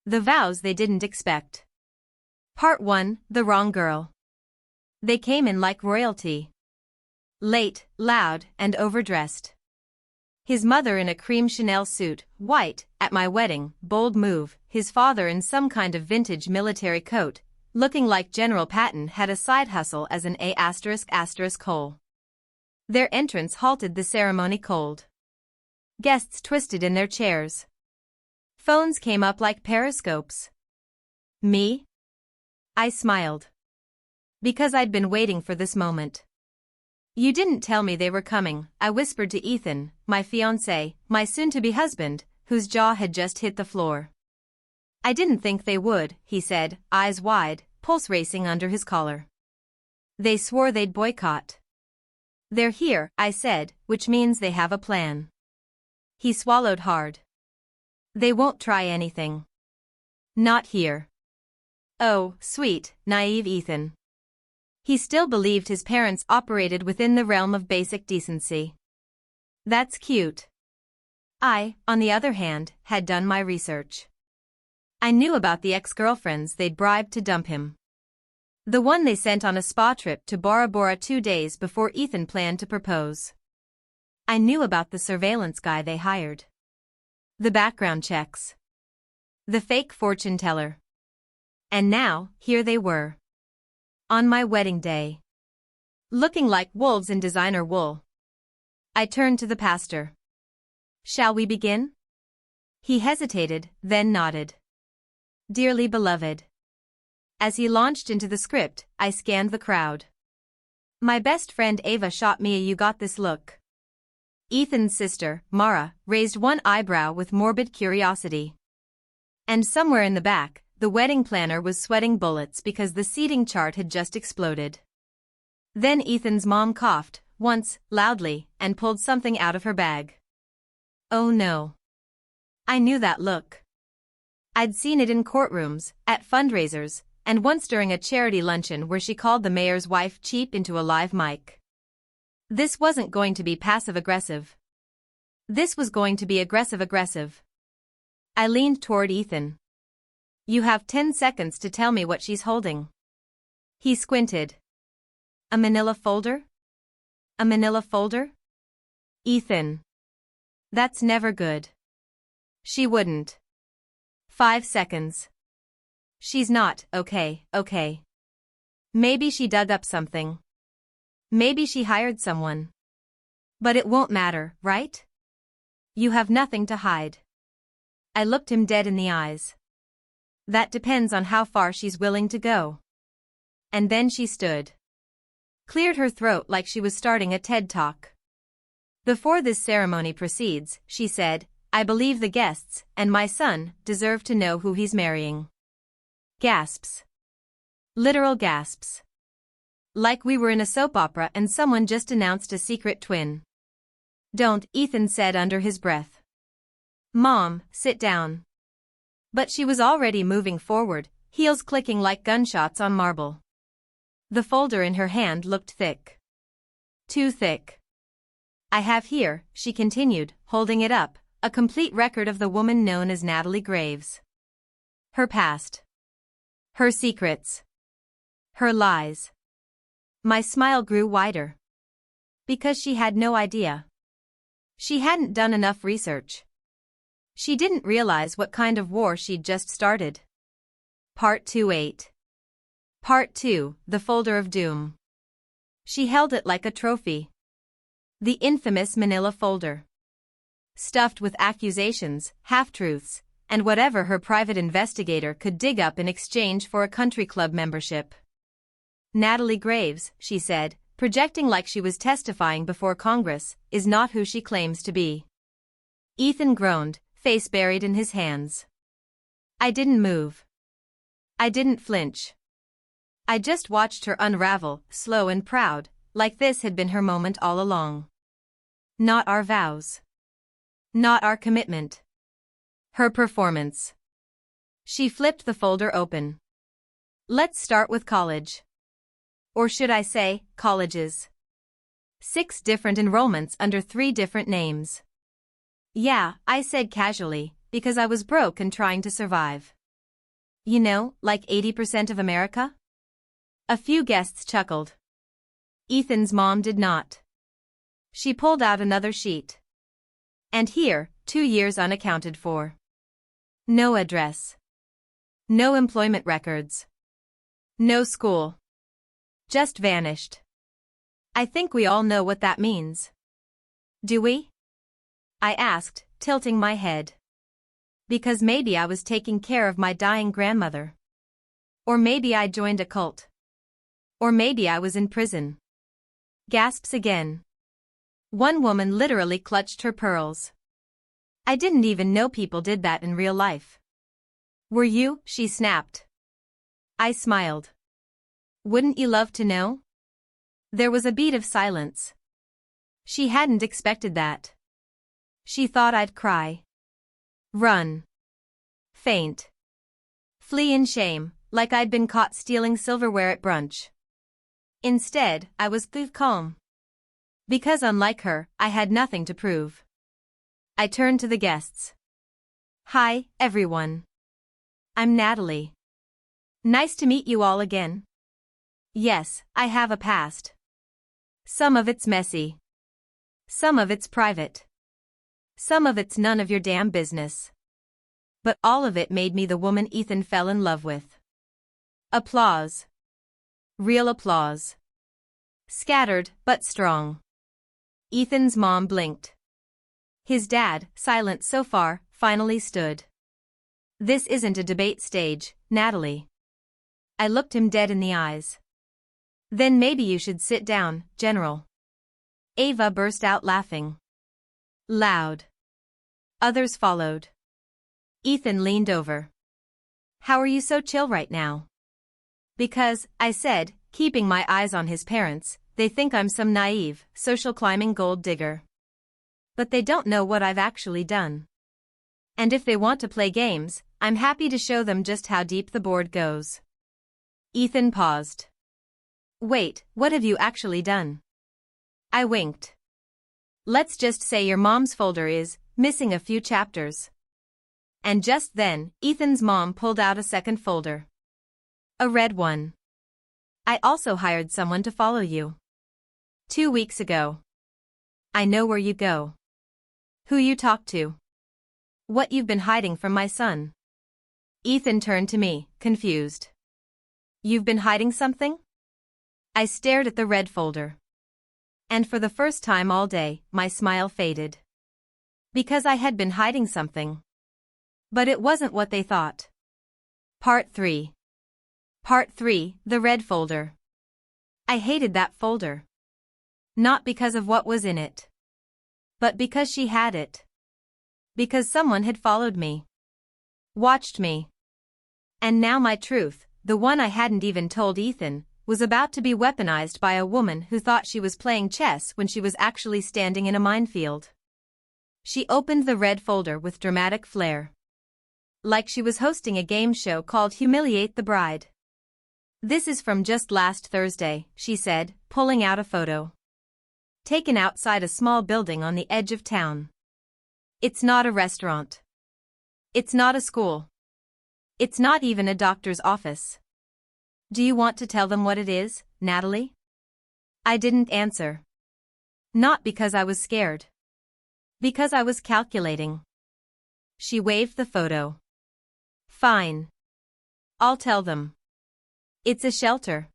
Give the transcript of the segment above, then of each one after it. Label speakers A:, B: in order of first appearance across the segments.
A: The vows they didn't expect. Part 1, The Wrong Girl. They came in like royalty. Late, loud, and overdressed. His mother in a cream Chanel suit, white, at my wedding, bold move, his father in some kind of vintage military coat, looking like General Patton had a side hustle as an A****. Their entrance halted the ceremony cold. Guests twisted in their chairs. Phones came up like periscopes. Me? I smiled. Because I'd been waiting for this moment. You didn't tell me they were coming, I whispered to Ethan, my fiancé, my soon-to-be husband, whose jaw had just hit the floor. I didn't think they would, he said, eyes wide, pulse racing under his collar. They swore they'd boycott. They're here, I said, which means they have a plan. He swallowed hard. They won't try anything. Not here. Oh, sweet, naive Ethan. He still believed his parents operated within the realm of basic decency. That's cute. I, on the other hand, had done my research. I knew about the ex-girlfriends they'd bribed to dump him. The one they sent on a spa trip to Bora Bora 2 days before Ethan planned to propose. I knew about the surveillance guy they hired. The background checks. The fake fortune teller. And now, here they were. On my wedding day. Looking like wolves in designer wool. I turned to the pastor. Shall we begin? He hesitated, then nodded. Dearly beloved. As he launched into the script, I scanned the crowd. My best friend Ava shot me a "you got this" look. Ethan's sister, Mara, raised one eyebrow with morbid curiosity. And somewhere in the back, the wedding planner was sweating bullets because the seating chart had just exploded. Then Ethan's mom coughed, once, loudly, and pulled something out of her bag. Oh no. I knew that look. I'd seen it in courtrooms, at fundraisers, and once during a charity luncheon where she called the mayor's wife cheap into a live mic. This wasn't going to be passive-aggressive. This was going to be aggressive-aggressive. I leaned toward Ethan. You have 10 seconds to tell me what she's holding. He squinted. A manila folder? A manila folder? Ethan. That's never good. She wouldn't. 5 seconds. She's not, okay. Maybe she dug up something. Maybe she hired someone. But it won't matter, right? You have nothing to hide. I looked him dead in the eyes. That depends on how far she's willing to go. And then she stood. Cleared her throat like she was starting a TED Talk. Before this ceremony proceeds, she said, I believe the guests, and my son, deserve to know who he's marrying. Gasps. Literal gasps. Like we were in a soap opera and someone just announced a secret twin. Don't, Ethan said under his breath. Mom, sit down. But she was already moving forward, heels clicking like gunshots on marble. The folder in her hand looked thick. Too thick. I have here, she continued, holding it up, a complete record of the woman known as Natalie Graves. Her past. Her secrets. Her lies. My smile grew wider. Because she had no idea. She hadn't done enough research. She didn't realize what kind of war she'd just started. Part 2-8. Part 2, The Folder of Doom. She held it like a trophy. The infamous manila folder. Stuffed with accusations, half-truths, and whatever her private investigator could dig up in exchange for a country club membership. Natalie Graves, she said, projecting like she was testifying before Congress, is not who she claims to be. Ethan groaned, face buried in his hands. I didn't move. I didn't flinch. I just watched her unravel, slow and proud, like this had been her moment all along. Not our vows. Not our commitment. Her performance. She flipped the folder open. Let's start with college. Or should I say, colleges. 6 different enrollments under 3 different names. Yeah, I said casually, because I was broke and trying to survive. You know, like 80% of America? A few guests chuckled. Ethan's mom did not. She pulled out another sheet. And here, 2 years unaccounted for. No address. No employment records. No school. Just vanished. I think we all know what that means. Do we? I asked, tilting my head. Because maybe I was taking care of my dying grandmother. Or maybe I joined a cult. Or maybe I was in prison. Gasps again. One woman literally clutched her pearls. I didn't even know people did that in real life. Were you? She snapped. I smiled. Wouldn't you love to know? There was a beat of silence. She hadn't expected that. She thought I'd cry. Run. Faint. Flee in shame, like I'd been caught stealing silverware at brunch. Instead, I was calm. Because unlike her, I had nothing to prove. I turned to the guests. Hi, everyone. I'm Natalie. Nice to meet you all again. Yes, I have a past. Some of it's messy. Some of it's private. Some of it's none of your damn business. But all of it made me the woman Ethan fell in love with. Applause. Real applause. Scattered, but strong. Ethan's mom blinked. His dad, silent so far, finally stood. This isn't a debate stage, Natalie. I looked him dead in the eyes. Then maybe you should sit down, General. Ava burst out laughing. Loud. Others followed. Ethan leaned over. How are you so chill right now? Because, I said, keeping my eyes on his parents, they think I'm some naive, social climbing gold digger. But they don't know what I've actually done. And if they want to play games, I'm happy to show them just how deep the board goes. Ethan paused. Wait, what have you actually done? I winked. Let's just say your mom's folder is missing a few chapters. And just then, Ethan's mom pulled out a second folder. A red one. I also hired someone to follow you. 2 weeks ago. I know where you go. Who you talk to. What you've been hiding from my son. Ethan turned to me, confused. You've been hiding something? I stared at the red folder. And for the first time all day, my smile faded. Because I had been hiding something. But it wasn't what they thought. Part 3. Part 3, the red folder. I hated that folder. Not because of what was in it. But because she had it. Because someone had followed me. Watched me. And now my truth, the one I hadn't even told Ethan, was about to be weaponized by a woman who thought she was playing chess when she was actually standing in a minefield. She opened the red folder with dramatic flair. Like she was hosting a game show called Humiliate the Bride. This is from just last Thursday, she said, pulling out a photo. Taken outside a small building on the edge of town. It's not a restaurant. It's not a school. It's not even a doctor's office. Do you want to tell them what it is, Natalie? I didn't answer. Not because I was scared. Because I was calculating. She waved the photo. Fine. I'll tell them. It's a shelter.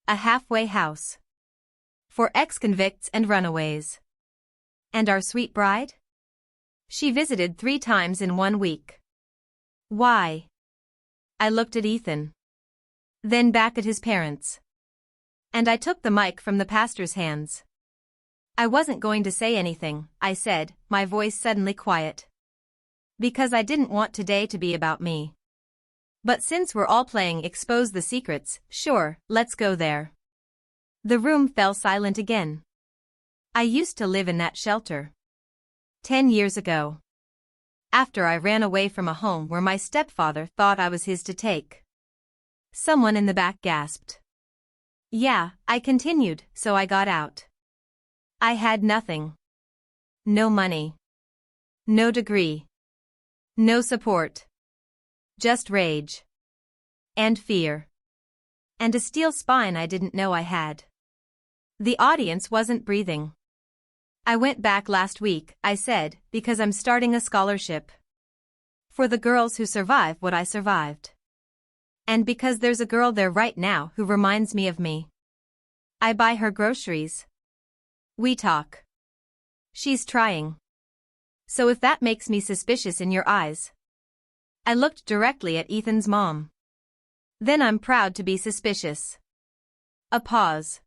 A: A halfway house. For ex-convicts and runaways. And our sweet bride? She visited 3 times in 1 week. Why? I looked at Ethan. Then back at his parents. And I took the mic from the pastor's hands. I wasn't going to say anything, I said, my voice suddenly quiet. Because I didn't want today to be about me. But since we're all playing Expose the Secrets, sure, let's go there. The room fell silent again. I used to live in that shelter. 10 years ago. After I ran away from a home where my stepfather thought I was his to take. Someone in the back gasped. Yeah, I continued, so I got out. I had nothing. No money. No degree. No support. Just rage. and fear. And a steel spine I didn't know I had. The audience wasn't breathing. I went back last week, I said, because I'm starting a scholarship. For the girls who survive what I survived. And because there's a girl there right now who reminds me of me. I buy her groceries. We talk. She's trying. So if that makes me suspicious in your eyes. I looked directly at Ethan's mom. Then I'm proud to be suspicious. A pause.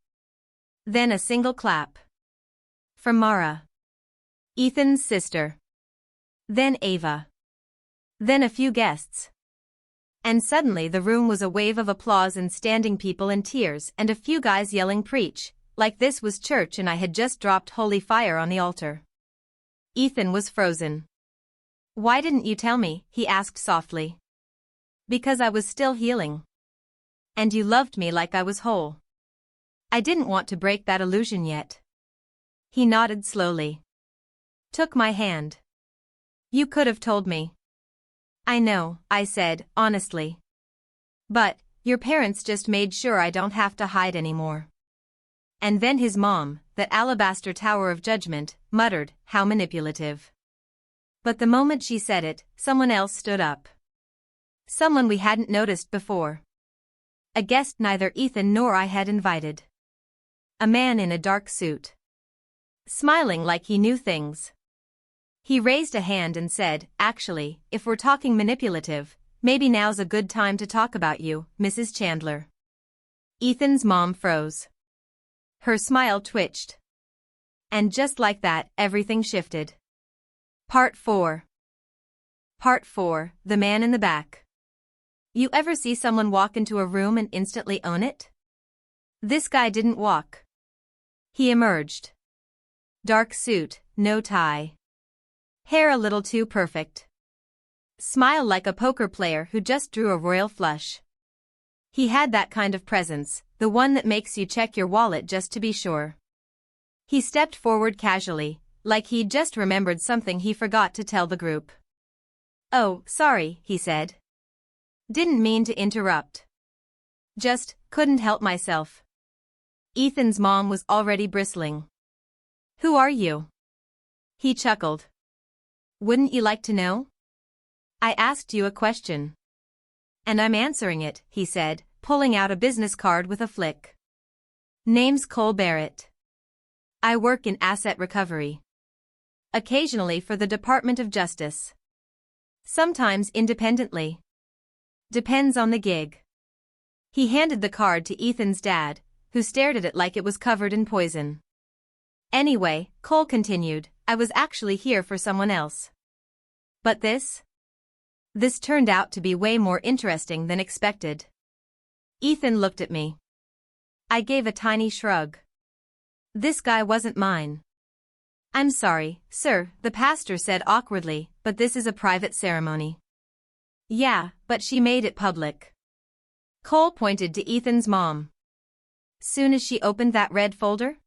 A: Then a single clap. From Mara. Ethan's sister. Then Ava. Then a few guests. And suddenly the room was a wave of applause and standing people in tears and a few guys yelling preach, like this was church and I had just dropped holy fire on the altar. Ethan was frozen. Why didn't you tell me? He asked softly. Because I was still healing. And you loved me like I was whole. I didn't want to break that illusion yet. He nodded slowly. Took my hand. You could have told me. I know, I said, honestly. But, your parents just made sure I don't have to hide anymore. And then his mom, that alabaster tower of judgment, muttered, how manipulative. But the moment she said it, someone else stood up. Someone we hadn't noticed before. A guest neither Ethan nor I had invited. A man in a dark suit. Smiling like he knew things. He raised a hand and said, actually, if we're talking manipulative, maybe now's a good time to talk about you, Mrs. Chandler. Ethan's mom froze. Her smile twitched. And just like that, everything shifted. Part 4. Part 4, The Man in the Back. You ever see someone walk into a room and instantly own it? This guy didn't walk. He emerged. Dark suit, no tie. Hair a little too perfect. Smile like a poker player who just drew a royal flush. He had that kind of presence, the one that makes you check your wallet just to be sure. He stepped forward casually, like he'd just remembered something he forgot to tell the group. Oh, sorry, he said. Didn't mean to interrupt. Just, couldn't help myself. Ethan's mom was already bristling. Who are you? He chuckled. Wouldn't you like to know? I asked you a question. And I'm answering it, he said, pulling out a business card with a flick. Name's Cole Barrett. I work in asset recovery. Occasionally for the Department of Justice. Sometimes independently. Depends on the gig. He handed the card to Ethan's dad, who stared at it like it was covered in poison. Anyway, Cole continued, I was actually here for someone else. But this? This turned out to be way more interesting than expected. Ethan looked at me. I gave a tiny shrug. This guy wasn't mine. I'm sorry, sir, the pastor said awkwardly, but this is a private ceremony. Yeah, but she made it public. Cole pointed to Ethan's mom. Soon as she opened that red folder?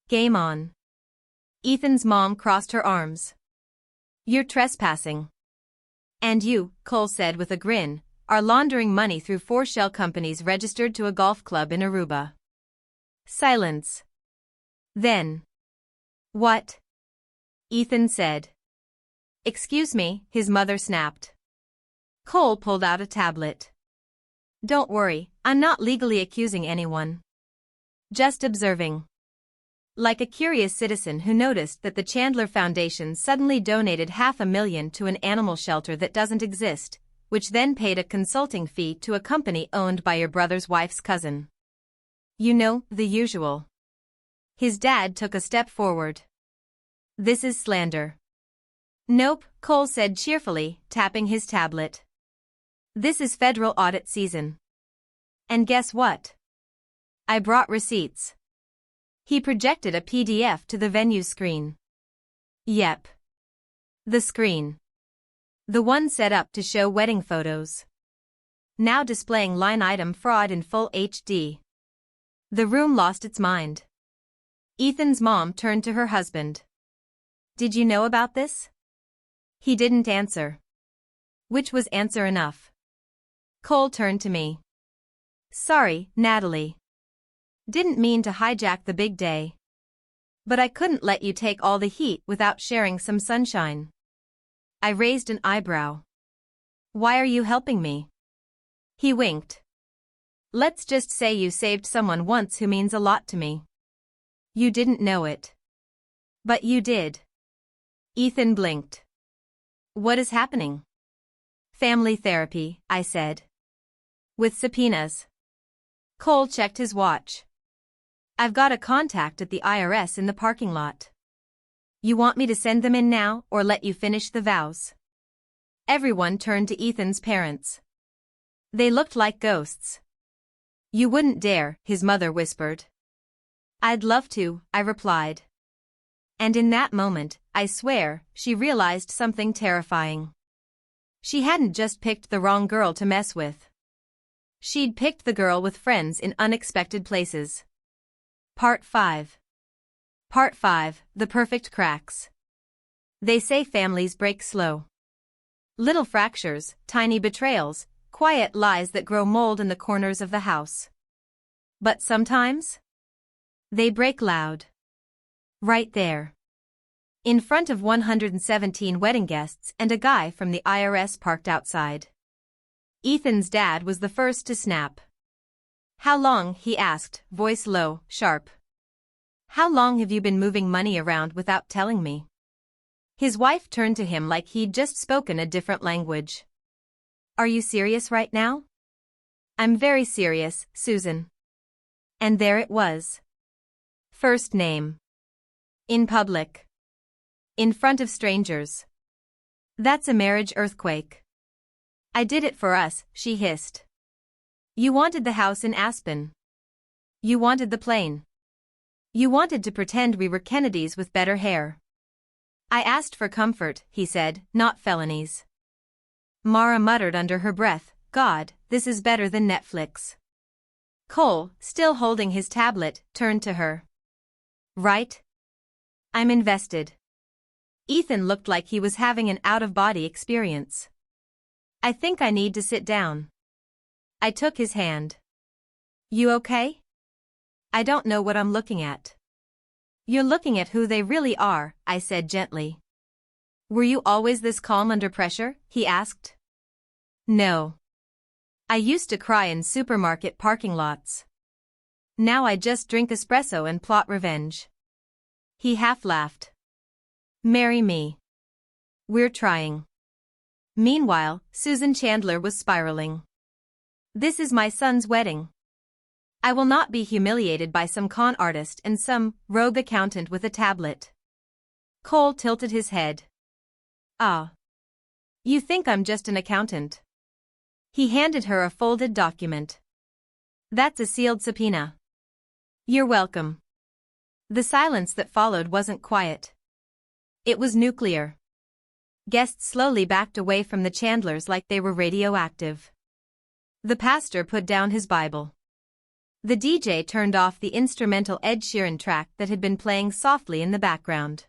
A: Game on. Ethan's mom crossed her arms. You're trespassing. And you, Cole said with a grin, are laundering money through 4 shell companies registered to a golf club in Aruba. Silence. Then. What? Ethan said. Excuse me, his mother snapped. Cole pulled out a tablet. Don't worry, I'm not legally accusing anyone. Just observing. Like a curious citizen who noticed that the Chandler Foundation suddenly donated $500,000 to an animal shelter that doesn't exist, which then paid a consulting fee to a company owned by your brother's wife's cousin. You know, the usual. His dad took a step forward. This is slander. Nope, Cole said cheerfully, tapping his tablet. This is federal audit season. And guess what? I brought receipts. He projected a PDF to the venue screen. Yep. The screen. The one set up to show wedding photos. Now displaying line item fraud in full HD. The room lost its mind. Ethan's mom turned to her husband. Did you know about this? He didn't answer. Which was answer enough. Cole turned to me. Sorry, Natalie. Didn't mean to hijack the big day. But I couldn't let you take all the heat without sharing some sunshine. I raised an eyebrow. Why are you helping me? He winked. Let's just say you saved someone once who means a lot to me. You didn't know it. But you did. Ethan blinked. What is happening? Family therapy, I said. With subpoenas. Cole checked his watch. I've got a contact at the IRS in the parking lot. You want me to send them in now or let you finish the vows? Everyone turned to Ethan's parents. They looked like ghosts. You wouldn't dare, his mother whispered. I'd love to, I replied. And in that moment, I swear, she realized something terrifying. She hadn't just picked the wrong girl to mess with. She'd picked the girl with friends in unexpected places. Part 5. Part 5, The Perfect Cracks. They say families break slow. Little fractures, tiny betrayals, quiet lies that grow mold in the corners of the house. But sometimes? They break loud. Right there. In front of 117 wedding guests and a guy from the IRS parked outside. Ethan's dad was the first to snap. How long, he asked, voice low, sharp. How long have you been moving money around without telling me? His wife turned to him like he'd just spoken a different language. Are you serious right now? I'm very serious, Susan. And there it was. First name. In public. In front of strangers. That's a marriage earthquake. I did it for us, she hissed. You wanted the house in Aspen. You wanted the plane. You wanted to pretend we were Kennedys with better hair. I asked for comfort, he said, not felonies. Mara muttered under her breath, God, this is better than Netflix. Cole, still holding his tablet, turned to her. Right? I'm invested. Ethan looked like he was having an out-of-body experience. I think I need to sit down. I took his hand. You okay? I don't know what I'm looking at. You're looking at who they really are, I said gently. Were you always this calm under pressure? He asked. No. I used to cry in supermarket parking lots. Now I just drink espresso and plot revenge. He half laughed. Marry me. We're trying. Meanwhile, Susan Chandler was spiraling. This is my son's wedding. I will not be humiliated by some con artist and some rogue accountant with a tablet. Cole tilted his head. Ah. You think I'm just an accountant? He handed her a folded document. That's a sealed subpoena. You're welcome. The silence that followed wasn't quiet. It was nuclear. Guests slowly backed away from the Chandlers like they were radioactive. The pastor put down his Bible. The DJ turned off the instrumental Ed Sheeran track that had been playing softly in the background.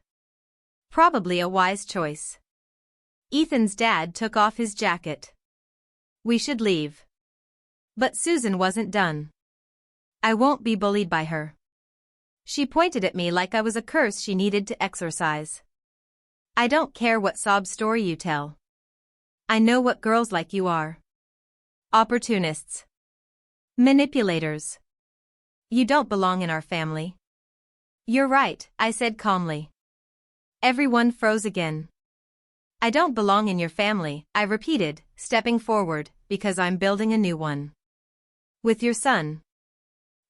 A: Probably a wise choice. Ethan's dad took off his jacket. We should leave. But Susan wasn't done. I won't be bullied by her. She pointed at me like I was a curse she needed to exorcise. I don't care what sob story you tell. I know what girls like you are. Opportunists. Manipulators. You don't belong in our family. You're right, I said calmly. Everyone froze again. I don't belong in your family, I repeated, stepping forward, because I'm building a new one. With your son.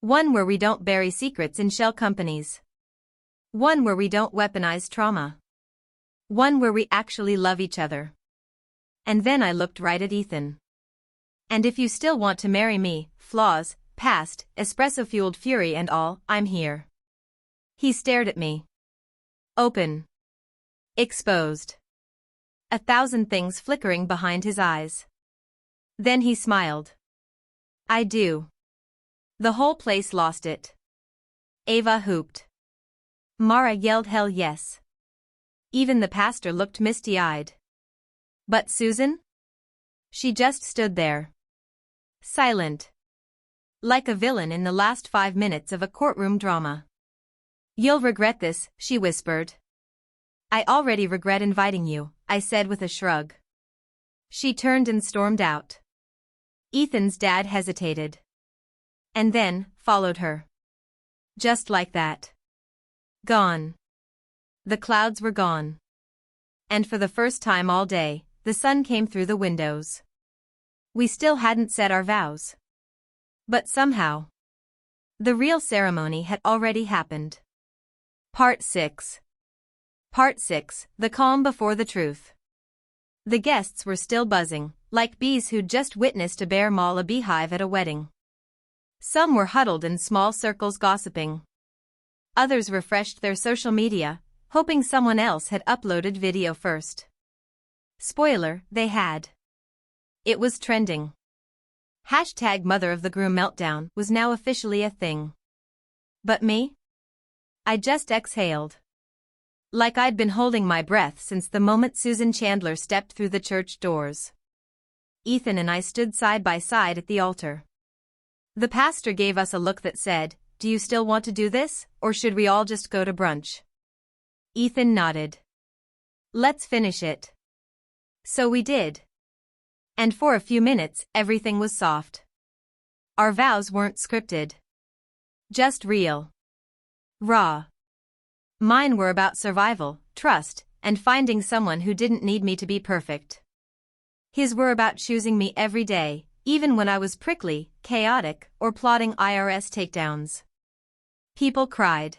A: One where we don't bury secrets in shell companies. One where we don't weaponize trauma. One where we actually love each other. And then I looked right at Ethan. And if you still want to marry me, flaws, past, espresso-fueled fury and all, I'm here. He stared at me. Open. Exposed. 1,000 things flickering behind his eyes. Then he smiled. I do. The whole place lost it. Ava whooped. Mara yelled hell yes. Even the pastor looked misty-eyed. But Susan? She just stood there. Silent. Like a villain in the last 5 minutes of a courtroom drama. You'll regret this, she whispered. I already regret inviting you, I said with a shrug. She turned and stormed out. Ethan's dad hesitated. And then, followed her. Just like that. Gone. The clouds were gone. And for the first time all day, the sun came through the windows. We still hadn't said our vows. But somehow, the real ceremony had already happened. Part 6. Part 6, The Calm Before the Truth. The guests were still buzzing, like bees who'd just witnessed a bear maul a beehive at a wedding. Some were huddled in small circles gossiping. Others refreshed their social media, hoping someone else had uploaded video first. Spoiler, they had. It was trending. Hashtag Mother of the Groom meltdown was now officially a thing. But me? I just exhaled. Like I'd been holding my breath since the moment Susan Chandler stepped through the church doors. Ethan and I stood side by side at the altar. The pastor gave us a look that said, "Do you still want to do this, or should we all just go to brunch?" Ethan nodded. Let's finish it. So we did. And for a few minutes, everything was soft. Our vows weren't scripted. Just real. Raw. Mine were about survival, trust, and finding someone who didn't need me to be perfect. His were about choosing me every day, even when I was prickly, chaotic, or plotting IRS takedowns. People cried.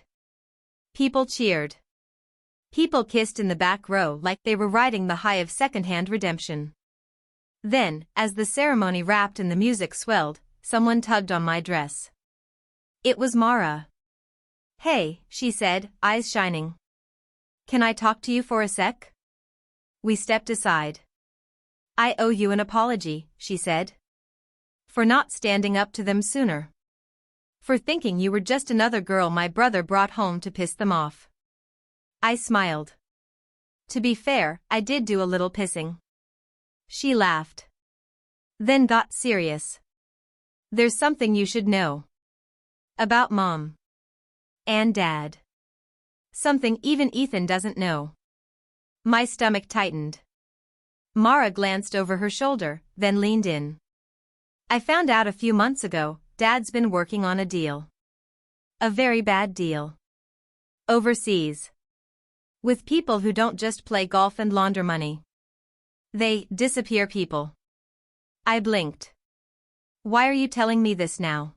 A: People cheered. People kissed in the back row like they were riding the high of second-hand redemption. Then, as the ceremony wrapped and the music swelled, someone tugged on my dress. It was Mara. Hey, she said, eyes shining. Can I talk to you for a sec? We stepped aside. I owe you an apology, she said. For not standing up to them sooner. For thinking you were just another girl my brother brought home to piss them off. I smiled. To be fair, I did do a little pissing. She laughed. Then got serious. There's something you should know. About Mom. And Dad. Something even Ethan doesn't know. My stomach tightened. Mara glanced over her shoulder, then leaned in. I found out a few months ago, Dad's been working on a deal. A very bad deal. Overseas. With people who don't just play golf and launder money. They disappear people. I blinked. Why are you telling me this now?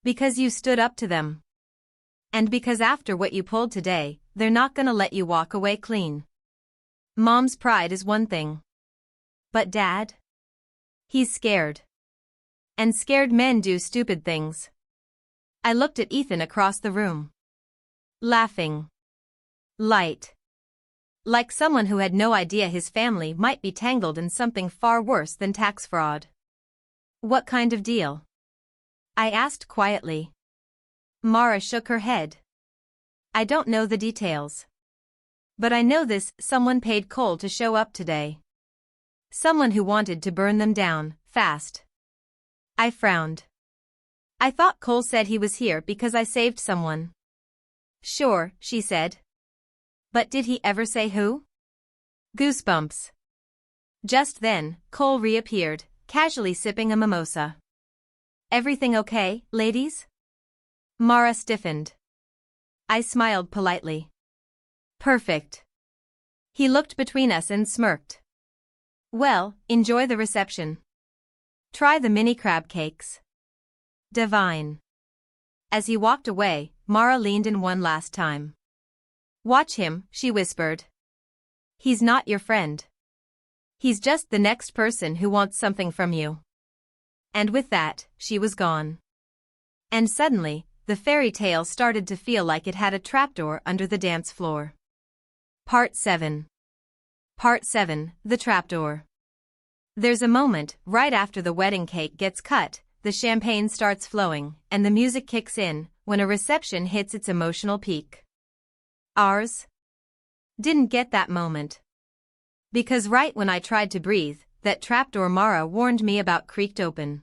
A: Because you stood up to them. And because after what you pulled today, they're not gonna let you walk away clean. Mom's pride is one thing. But Dad? He's scared. And scared men do stupid things. I looked at Ethan across the room. Laughing. Light. Like someone who had no idea his family might be tangled in something far worse than tax fraud. What kind of deal? I asked quietly. Mara shook her head. I don't know the details. But I know this, someone paid Cole to show up today. Someone who wanted to burn them down, fast. I frowned. I thought Cole said he was here because I saved someone. Sure, she said. But did he ever say who? Goosebumps. Just then, Cole reappeared, casually sipping a mimosa. Everything okay, ladies? Mara stiffened. I smiled politely. Perfect. He looked between us and smirked. Well, enjoy the reception. Try the mini crab cakes. Divine. As he walked away, Mara leaned in one last time. Watch him, she whispered. He's not your friend. He's just the next person who wants something from you. And with that, she was gone. And suddenly, the fairy tale started to feel like it had a trapdoor under the dance floor. Part 7. Part 7, The Trapdoor. There's a moment, right after the wedding cake gets cut, the champagne starts flowing, and the music kicks in, when a reception hits its emotional peak. Ours didn't get that moment. Because right when I tried to breathe, that trapdoor Mara warned me about creaked open.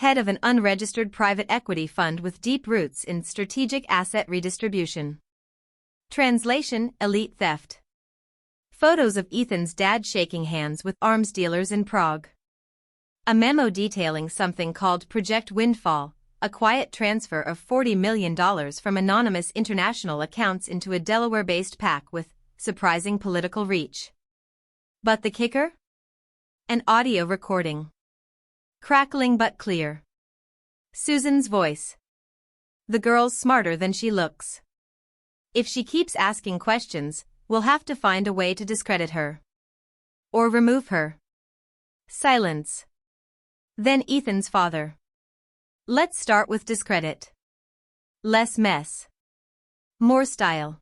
A: head of an unregistered private equity fund with deep roots in strategic asset redistribution. Translation: elite theft. Photos of Ethan's dad shaking hands with arms dealers in Prague. A memo detailing something called Project Windfall, a quiet transfer of $40 million from anonymous international accounts into a Delaware-based PAC with surprising political reach. But the kicker? An audio recording. Crackling but clear. Susan's voice. The girl's smarter than she looks. If she keeps asking questions, we'll have to find a way to discredit her. Or remove her. Silence. Then Ethan's father. Let's start with discredit. Less mess. More style.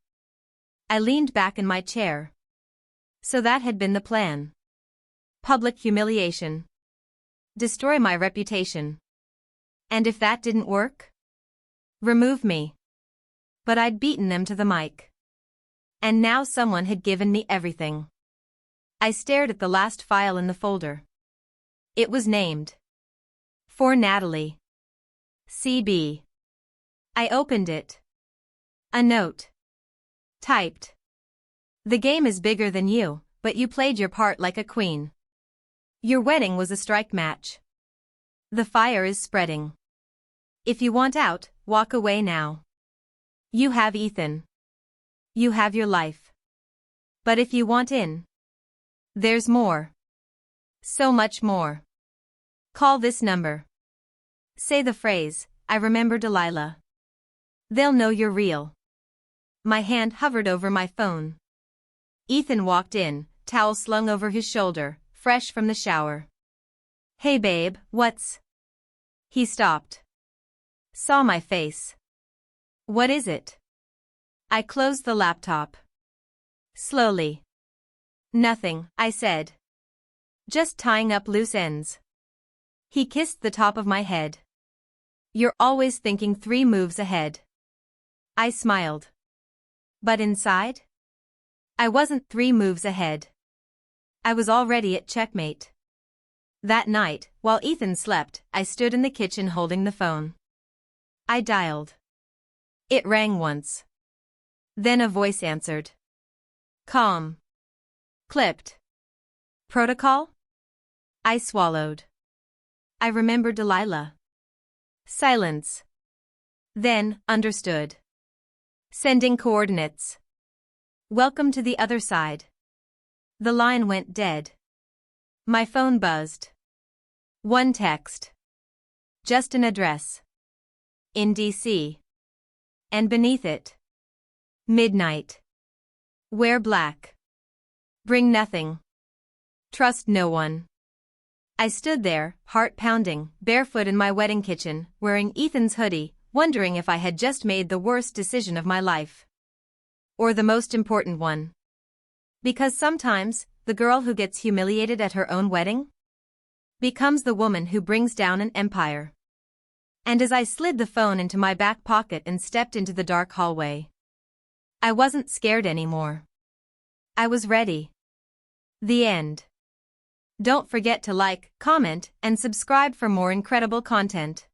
A: I leaned back in my chair. So that had been the plan. Public humiliation. Destroy my reputation. And if that didn't work? Remove me. But I'd beaten them to the mic. And now someone had given me everything. I stared at the last file in the folder. It was named. For Natalie. CB. I opened it. A note. Typed. The game is bigger than you, but you played your part like a queen. Your wedding was a strike match. The fire is spreading. If you want out, walk away now. You have Ethan. You have your life. But if you want in, there's more. So much more. Call this number. Say the phrase, I remember Delilah. They'll know you're real. My hand hovered over my phone. Ethan walked in, towel slung over his shoulder, fresh from the shower. Hey babe, what's? He stopped. Saw my face. What is it? I closed the laptop. Slowly. Nothing, I said. Just tying up loose ends. He kissed the top of my head. You're always thinking 3 moves ahead. I smiled. But inside? I wasn't 3 moves ahead. I was already at checkmate. That night, while Ethan slept, I stood in the kitchen holding the phone. I dialed. It rang once. Then a voice answered. Calm. Clipped. Protocol? I swallowed. I remembered Delilah. Silence. Then, understood. Sending coordinates. Welcome to the other side. The line went dead. My phone buzzed. One text. Just an address. In DC. And beneath it. Midnight. Wear black. Bring nothing. Trust no one. I stood there, heart pounding, barefoot in my wedding kitchen, wearing Ethan's hoodie, wondering if I had just made the worst decision of my life. Or the most important one. Because sometimes, the girl who gets humiliated at her own wedding becomes the woman who brings down an empire. And as I slid the phone into my back pocket and stepped into the dark hallway, I wasn't scared anymore. I was ready. The end. Don't forget to like, comment, and subscribe for more incredible content.